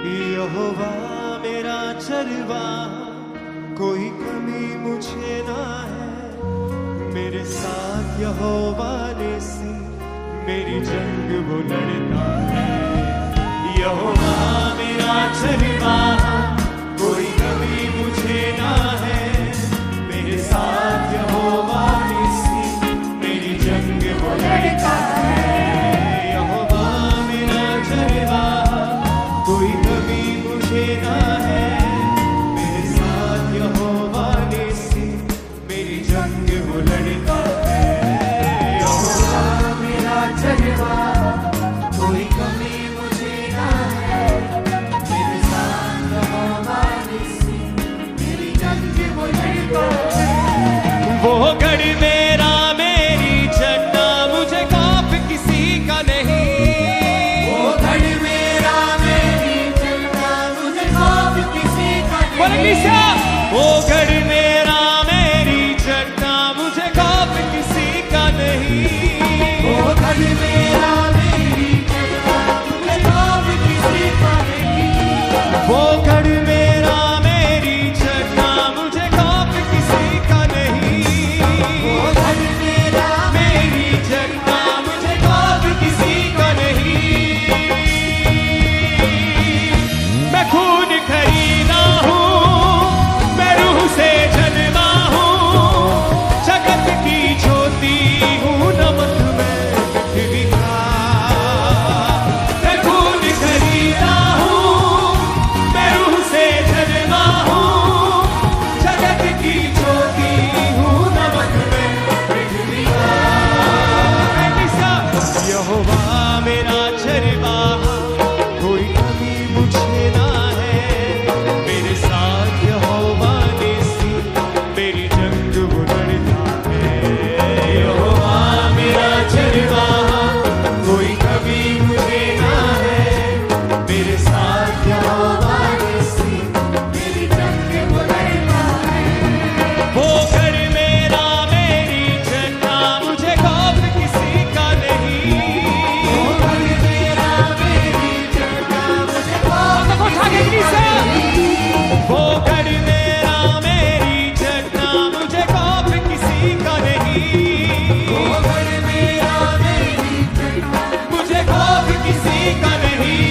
यहोवा मेरा चरवाहा, कोई कमी मुझे ना है। मेरे साथ यहोवा नेसी, मेरी जंग वो लड़ता है। यहोवा मेरा चरवाहा, कोई कमी मुझे ना है। मेरे साथ यहोवा नेसी, मेरी जंग वो लड़ता है। यहोवा मेरा चरवाहा, कोई कमी मुझे ना है। मेरे साथ यहोवा नेसी, मेरी जंग वो लड़ता है। यहोवा मेरा चरवाहा, कोई कमी मुझे ना है। मेरे साथ यहोवा नेसी, मेरी जंग वो लड़ता है। वो गढ़ मेरा मेरी चन्ना, मुझे खौफ किसी का नहीं। वो गढ़ मेरा मेरी चन्ना, मुझे खौफ किसी का नहीं। वो गढ़ मेरा मेरी चन्ना, मुझे खौफ किसी का नहीं। वो गढ़ मेरा मेरी चन्ना, मुझे खौफ किसी का नहीं। वो गढ़ मेरा मेरी चन्ना, मुझे खौफ किसी का नहीं। वो गढ़ मेरा मेरी चन्ना, मुझे खौफ किसी का नहीं। मैं खून खरीदा हूँ, मैं रूह से जन्मा हूँ। जगत की ज्योति हूँ, नमक मैं पृथ्वी का। मैं खून खरीदा हूँ, मैं रूह से जन्मा हूँ। जगत की ज्योति हूँ, नमक मैं पृथ्वी का। यहोवा मेरा चरवाहा, कोई कमी मुझे ना है। मेरे साथ यहोवा नेसी, मेरी जंग वो लड़ता है। यहोवा मेरा चरवाहा, कोई कमी मुझे ना है। मेरे साथ यहोवा नेसी, मेरी जंग वो लड़ता है। वो घर मेरा मेरी चन्ना, मुझे खौफ किसी का नहीं। वो घर मेरा मेरी चन्ना, मुझे खौफ किसी का नहीं। वो घर मेरा मेरी चन्ना, मुझे खौफ किसी का नहीं। वो घर मेरा मेरी चन्ना, मुझे खौफ किसी का नहीं।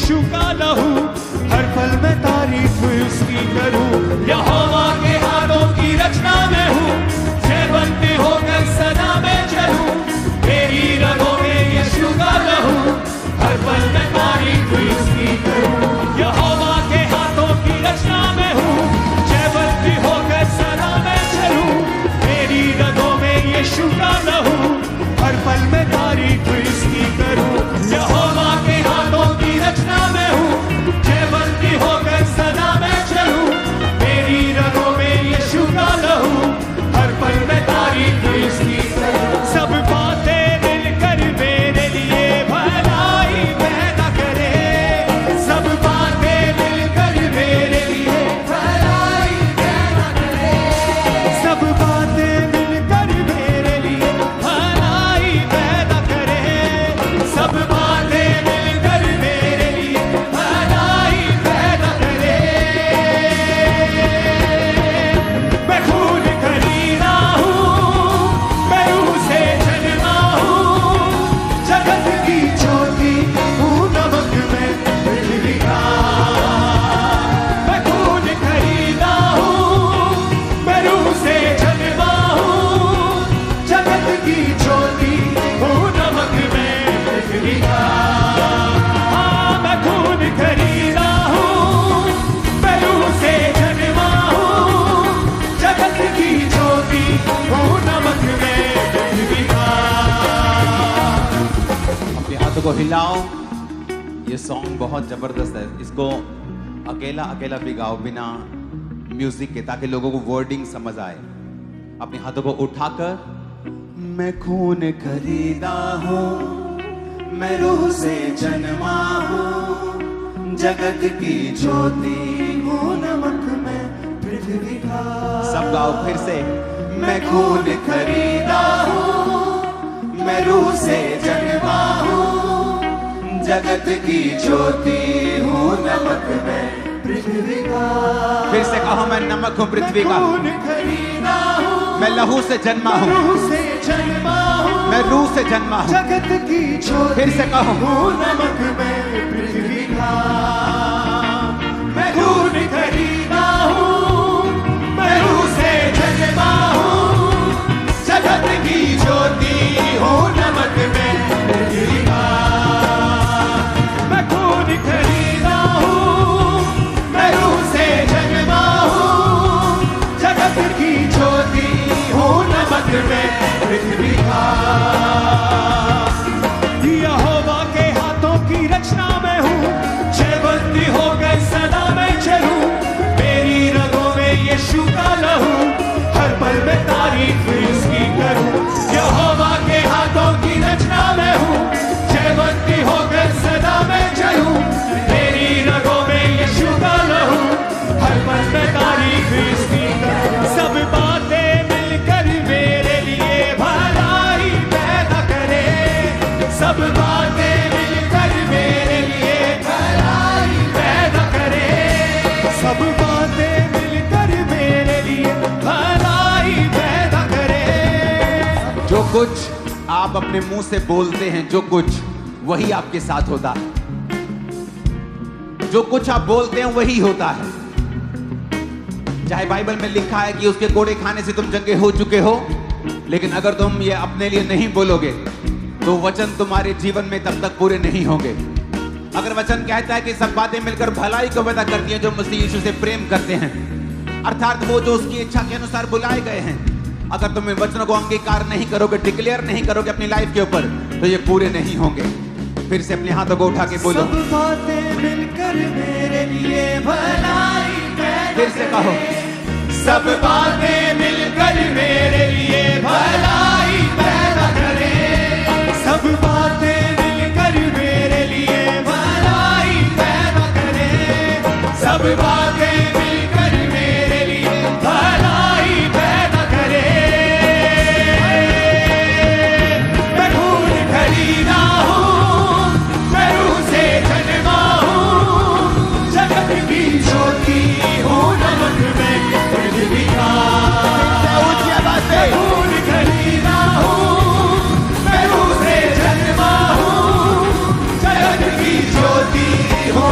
यीशु का लहू, हर पल में तारीफ उसकी करूं। यहोवा के हाथों की रचना में हूँ, जयवंती होकर सदा में चलूं। मेरी रगों में यीशु का लहू, हर पल में तारीफ उसकी करूं। यहोवा के हाथों की रचना में हूँ, जयवंती होकर सदा में चलूं। मेरी रगों में यीशु का लहू, हर पल में तारीफ इसकी करूं। यहोवा के हाथों की रचना में हूँ, जयवंती होकर सदा में चलूं। मेरी रगों में यीशु का लहू, हर पल में तारीफ इसकी करूं। सब बातें मिलकर मेरे लिए भलाई पैदा करे, सब बातें मिलकर मेरे लिए भलाई पैदा करे, सब बातें मिलकर मेरे लिए भलाई पैदा करे, सब बातें मिलकर मेरे लिए भलाई पैदा करे। मैं खून खरीदा हूँ, मैं रूह से जन्मा हूँ, जगत की ज्योति हूँ, नमक में पृथ्वी का। मैं खून खरीदा हूँ, मैं रूह से जन्मा हूँ, जगत की ज्योति हूँ, नमक में पृथ्वी का। हाँ, मैं खून खरीदा हूँ, मैं रूह से जन्मा हूँ, जगत की ज्योति हूँ, नमक में पृथ्वी का। अपने हाथों को हिलाओ। ये सॉन्ग बहुत जबरदस्त है, इसको अकेला अकेला भी गाओ बिना म्यूजिक के, ताकि लोगों को वर्डिंग समझ आए। अपने हाथों को उठाकर, मैं खून खरीदा हूँ, मैं रूह से जन्मा हूँ, जगत की ज्योति हूँ, नमक में पृथ्वी का। सब गाओ फिर से। मैं खून खरीदा हूँ, मैं रूह से जन्मा हूँ, जगत की ज्योति हूँ, नमक में पृथ्वी का। फिर से कहो, मैं नमक हूँ पृथ्वी का, खून खरीदा हूँ, मैं लहू से जन्मा हूँ, रूह से जन्मा हूँ, मैं रूह से जन्मा हूँ। जगत की ज्योति फिर से कहो, हूँ, नमक में पृथ्वी का। मैं खून खरीदा हूँ, मैं रूह से जन्मा हूँ, जगत की ज्योति हूँ, नमक में पृथ्वी का। मैं खून खरीदा हूँ, मैं रूह से जन्मा हूँ, जगत की ज्योति हूँ, नमक में पृथ्वी का। यहोवा के हाथों की रचना में हूँ, जयवंती होकर सदा में चलूं। मेरी रगों में यीशु का लहू, हर पल में तारीफ इसकी करूं। यहोवा के हाथों की रचना में हूँ, जयवंती होकर सदा में चलूं। मेरी रगों में यीशु का लहू, हर पल में तारीफ इसकी करूं। सब बातें मिलकर मेरे लिए भलाई पैदा करे, सब बातें मिलकर मेरे लिए भलाई पैदा करे, सब बातें मिलकर मेरे लिए भलाई पैदा करे। जो कुछ आप अपने मुंह से बोलते हैं, जो कुछ वही आपके साथ होता है। जो कुछ आप बोलते हैं वही होता है। चाहे बाइबल में लिखा है कि उसके कोड़े खाने से तुम चंगे हो चुके हो, लेकिन अगर तुम ये अपने लिए नहीं बोलोगे तो वचन तुम्हारे जीवन में तब तक पूरे नहीं होंगे। अगर वचन कहता है कि सब बातें मिलकर भलाई को पैदा करती हैं जो मसीह यीशु से प्रेम करते हैं, अर्थात वो जो उसकी इच्छा के अनुसार बुलाए गए हैं, अगर तुम इन वचनों को अंगीकार नहीं करोगे, डिक्लेयर नहीं करोगे अपनी लाइफ के ऊपर, तो ये पूरे नहीं होंगे। फिर से अपने हाथों को उठा के बोलो, सब बातें मिलकर मेरे लिए भलाई पैदा फिर से कहो, सब बातें मिलकर मेरे लिए भलाई पैदा करे, सब बातें मिलकर मेरे लिए भलाई पैदा करे, सब बातें मिलकर मेरे लिए भलाई पैदा करे। मैं खून खरीदा हूँ, मैं रूह से जन्मा हूँ, जगत की ज्योति हूँ, नमक में पृथ्वी का। मैं खून खरीदा हूँ, मैं रूह से जन्मा हूँ, जगत की ज्योति हूँ,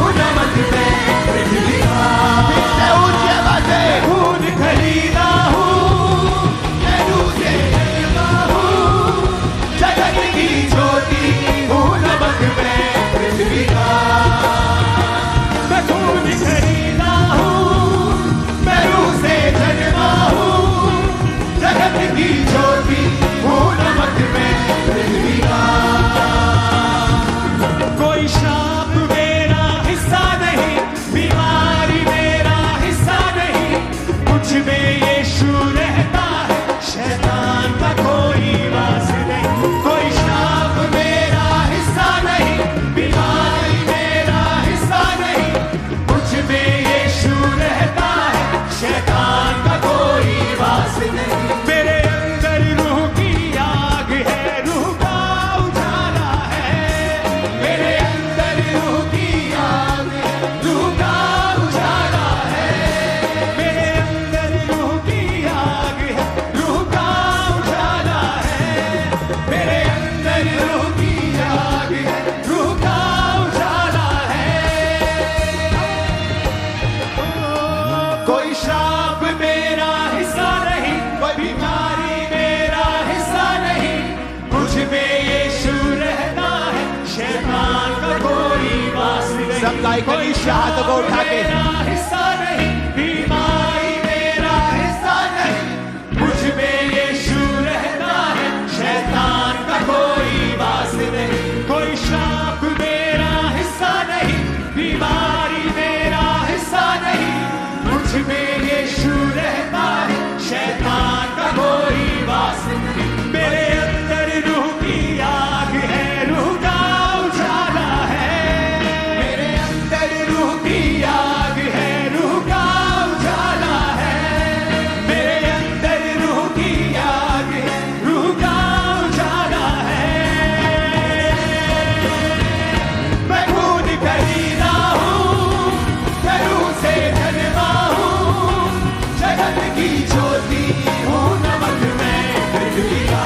कोई श्राप मेरा हिस्सा नहीं, कोई बीमारी मेरा हिस्सा नहीं, मुझ में यीशु रहता है, शैतान का कोई वास नहीं। सब गाय कोई हाथ को उठा के हिस्सा नहीं, बीमारी मेरा हिस्सा नहीं, मुझ में यीशु रहता है, शैतान का कोई वास नहीं। कोई श्राप मेरा हिस्सा नहीं, बीमारी मेरा हिस्सा नहीं, मुझ में यीशु रहता है, शैतान का कोई वास नहीं। मेरे अंदर रूह की आग है, रूह का उजाला है, मेरे अंदर रूह की आग है, रूह का उजाला है, मेरे अंदर रूह की आग है, रूह का उजाला है। मैं खून खरीदा हूँ, मैं रूह से जन्मा हूँ, जगत की ज्योति हूँ, नमक में पृथ्वी का।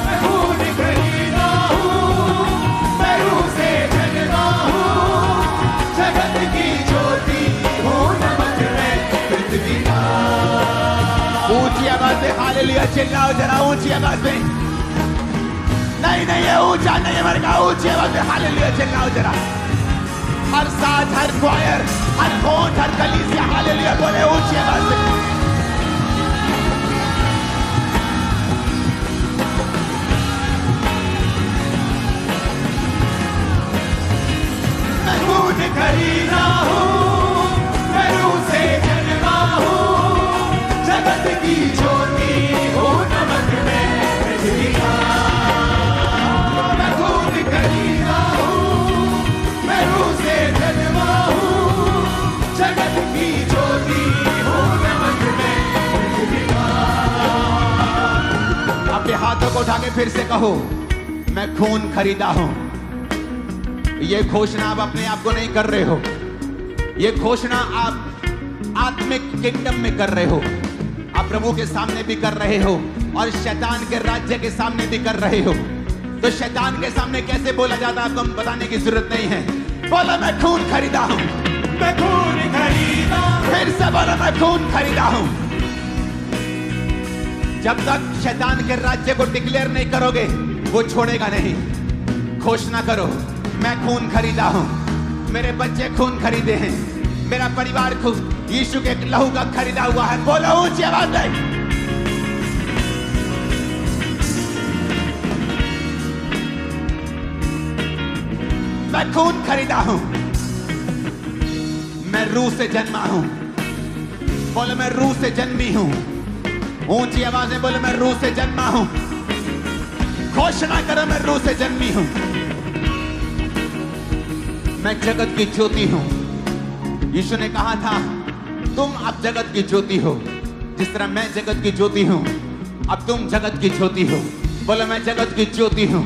मैं खून खरीदा हूँ, मैं रूह से जन्मा हूँ, जगत की ज्योति हूँ, नमक में पृथ्वी का। ऊंची आवाज में हालेलुया चिल्लाओ जरा, ऊंची आवाज में। नहीं ये ऊंचा नहीं है मेरे का, ऊंची आवाज में हालेलुया चिल्लाओ जरा। हर साथ, हर क्वायर, हर कोट, हर कलीसिया हालेलुया बोले ऊंची आवाज में। मैं खून खरीदा हूँ, मैं रूह से जन्मा हूँ, जगत की ज्योति हूँ, नमक में पृथ्वी का। मैं खून खरीदा हूँ, मैं रूह से जन्मा हूँ, जगत की ज्योति हूँ, नमक में पृथ्वी का। अपने हाथों को उठा के फिर से कहो, मैं खून खरीदा हूं। ये घोषणा आप अपने आप को नहीं कर रहे हो, ये घोषणा आप आत्मिक किंगडम में कर रहे हो, आप प्रभु के सामने भी कर रहे हो और शैतान के राज्य के सामने भी कर रहे हो। तो शैतान के सामने कैसे बोला जाता है आपको बताने की जरूरत नहीं है। बोलो मैं खून खरीदा हूं, मैं खून खरीदा हूँ। फिर से बोलो मैं खून खरीदा हूं। जब तक शैतान के राज्य को डिक्लेयर नहीं करोगे वो छोड़ेगा नहीं। घोषणा करो, मैं खून खरीदा हूं, मेरे बच्चे खून खरीदे हैं, मेरा परिवार खून यीशु के लहू का खरीदा हुआ है। बोलो ऊंची आवाज में। मैं खून खरीदा हूं, मैं रूह से जन्मा हूं। बोलो मैं रूह से जन्मी हूं। ऊंची आवाज में बोलो मैं रूह से जन्मा हूं। घोषणा करो मैं रूह से जन्मी हूं। मैं जगत की ज्योति हूं। यीशु ने कहा था तुम अब जगत की ज्योति हो, जिस तरह मैं जगत की ज्योति हूं अब तुम जगत की ज्योति हो। बोलो मैं जगत की ज्योति हूं।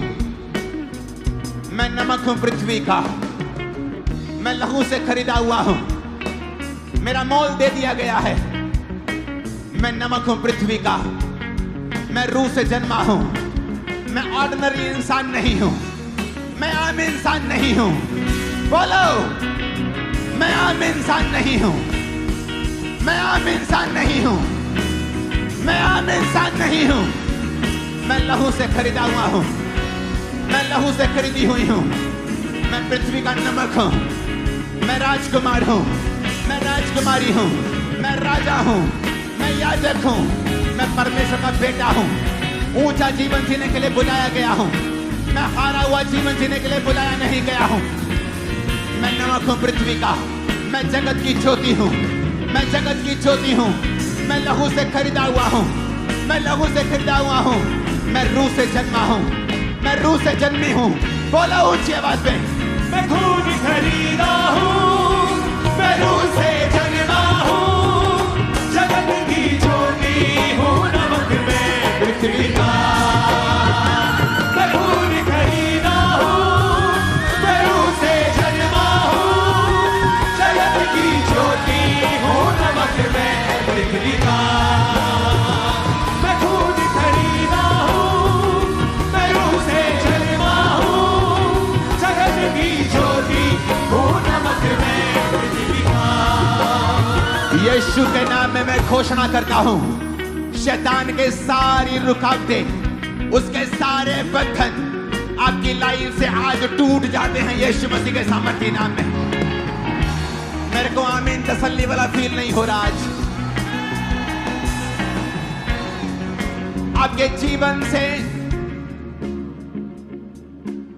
मैं नमक हूं पृथ्वी का, मैं लहू से खरीदा हुआ हूं, मेरा मोल दे दिया गया है। मैं नमक हूं पृथ्वी का, मैं रूह से जन्मा हूं। मैं ऑर्डिनरी इंसान नहीं हूं, मैं आम इंसान नहीं हूं। बोलो मैं आम इंसान नहीं हूं, मैं आम इंसान नहीं हूं, मैं आम इंसान नहीं हूं। मैं लहू से खरीदा हुआ हूं, मैं लहू से खरीदी हुई हूं। मैं पृथ्वी का नमक हूं, मैं राजकुमार हूं, मैं राजकुमारी हूं, मैं राजा हूं, मैं याजक हूं, मैं परमेश्वर का बेटा हूं। ऊंचा जीवन जीने के लिए बुलाया गया हूं, मैं हारा हुआ जीवन जीने के लिए बुलाया नहीं गया हूं। मैं नमक हूं पृथ्वी का, मैं जगत की ज्योति हूं, मैं जगत की ज्योति हूं। मैं लहू से खरीदा हुआ हूं, मैं लहू से खरीदा हुआ हूं। मैं रूह से जन्मा हूं, मैं रूह से जन्मी हूं। बोला ऊंची आवाज में, मैं खून खरीदा हूँ, मैं रूह से जन्मा हूँ, जगत की ज्योति हूँ, नमक में पृथ्वी का। मैं खून खरीदा हूँ, मैं रूह से जन्मा हूँ, जगत की ज्योति हूँ, नमक में पृथ्वी का। मैं खून खरीदा हूँ, मैं रूह से जन्मा हूँ, जगत की ज्योति हूँ, नमक में पृथ्वी का। यीशु के नाम में मैं घोषणा करता हूं, शैतान के सारी रुकावटें, उसके सारे बंधन आपकी लाइफ से आज टूट जाते हैं यीशु मसीह के सामर्थ्य नाम में। मेरे को आमीन तसल्ली वाला फील नहीं हो रहा आज। आपके जीवन से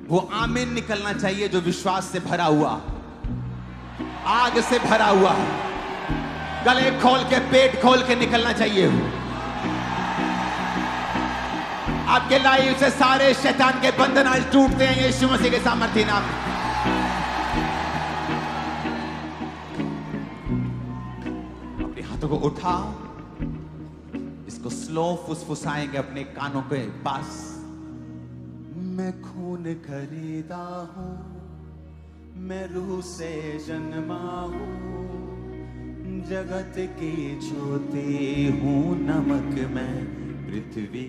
वो आमीन निकलना चाहिए जो विश्वास से भरा हुआ, आग से भरा हुआ, गले खोल के पेट खोल के निकलना चाहिए। आपके लाइफ से सारे शैतान के बंधन आज टूटते हैं यीशु मसीह के सामर्थ्य नाम में। अपने हाथों को उठा, इसको स्लो फुसफुसाएंगे अपने कानों के पास। मैं खून खरीदा हूं, मैं रूह से जन्मा हूं, जगत की ज्योति हूं, नमक मैं पृथ्वी